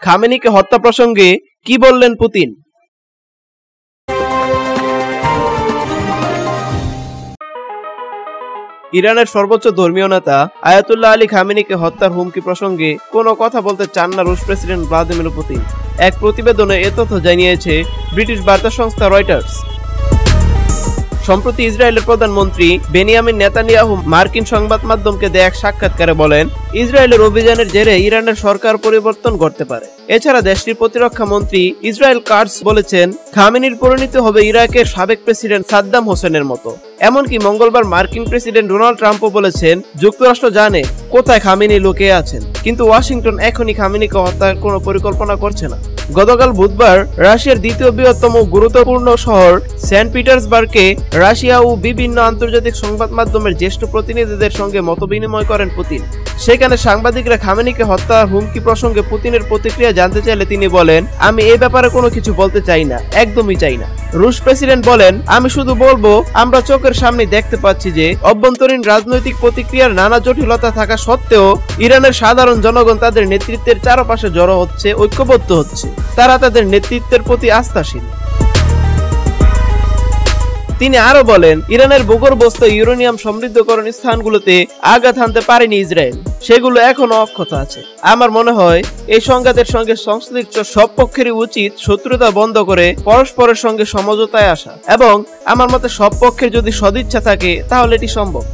খামেনিকে হত্যা প্রসঙ্গে কি বললেন পুতিন? ইরানের সর্বোচ্চ ধর্মীয় নেতা আয়াতুল্লাহ আলী খামেনিকে হত্যার হুমকি প্রসঙ্গে কোনো কথা বলতে চান না রুশ প্রেসিডেন্ট ভ্লাদিমির পুতিন। এক প্রতিবেদনে এ তথ্য জানিয়েছে ব্রিটিশ বার্তা সংস্থা রয়টার্স। সম্প্রতি ইসরায়েলের প্রধানমন্ত্রী বেনিয়ামিন নেতানিয়াহু মার্কিন সংবাদ মাধ্যমকে দেয়া এক সাক্ষাৎকারে বলেন, ইসরায়েলের অভিযানের জেরে ইরানের সরকার পরিবর্তন করতে পারে। এছাড়া দেশটির প্রতিরক্ষা মন্ত্রী ইসরায়েল কাটস বলেছেন, খামেনির পরিণতি হবে ইরাকের সাবেক প্রেসিডেন্ট সাদ্দাম হোসেনের মতো। এমনকি মঙ্গলবার মার্কিন প্রেসিডেন্ট ডোনাল্ড ট্রাম্পও বলেছেন, যুক্তরাষ্ট্র জানে কোথায় খামেনি লুকিয়ে আছেন, কিন্তু ওয়াশিংটন এখনই খামেনিকে হত্যার কোনো পরিকল্পনা করছে না। গতকাল বুধবার রাশিয়ার দ্বিতীয় বৃহত্তম গুরুত্বপূর্ণ শহর সেন্ট পিটার্সবার্গে রাশিয়া ও বিভিন্ন আন্তর্জাতিক সংবাদ মাধ্যমের জ্যেষ্ঠ প্রতিনিধিদের সঙ্গে মতবিনিময় করেন পুতিন। সেখানে সাংবাদিকরা খামেনিকে হত্যা হুমকি প্রসঙ্গে পুতিনের প্রতিক্রিয়া জানতে চাইলে তিনি বলেন, আমি এই ব্যাপারে কোনো কিছু বলতে চাই না, একদমই চাই না। রুশ প্রেসিডেন্ট বলেন, আমি শুধু বলবো, আমরা চোখের সামনে দেখতে পাচ্ছি যে অভ্যন্তরীণ রাজনৈতিক প্রতিক্রিয়ার নানা জটিলতা থাকা সত্ত্বেও ইরানের সাধারণ জনগণ তাদের নেতৃত্বের চারপাশে জড়ো হচ্ছে, ঐক্যবদ্ধ হচ্ছে। তারা তাদের নেতৃত্বের প্রতি আস্থাশীল। তিনি আরো বলেন, ইরানের ভূগর্ভস্থ ইউরেনিয়াম সমৃদ্ধকরণ স্থানগুলোতে আঘাত হানতে পারেনি ইসরায়েল, সেগুলো এখনো অক্ষত আছে। আমার মনে হয় এই সংঘাতের সঙ্গে সংশ্লিষ্ট সব পক্ষেরই উচিত শত্রুতা বন্ধ করে পরস্পরের সঙ্গে সমঝোতায় আসা, এবং আমার মতে সব পক্ষের যদি সদিচ্ছা থাকে তাহলে এটি সম্ভব।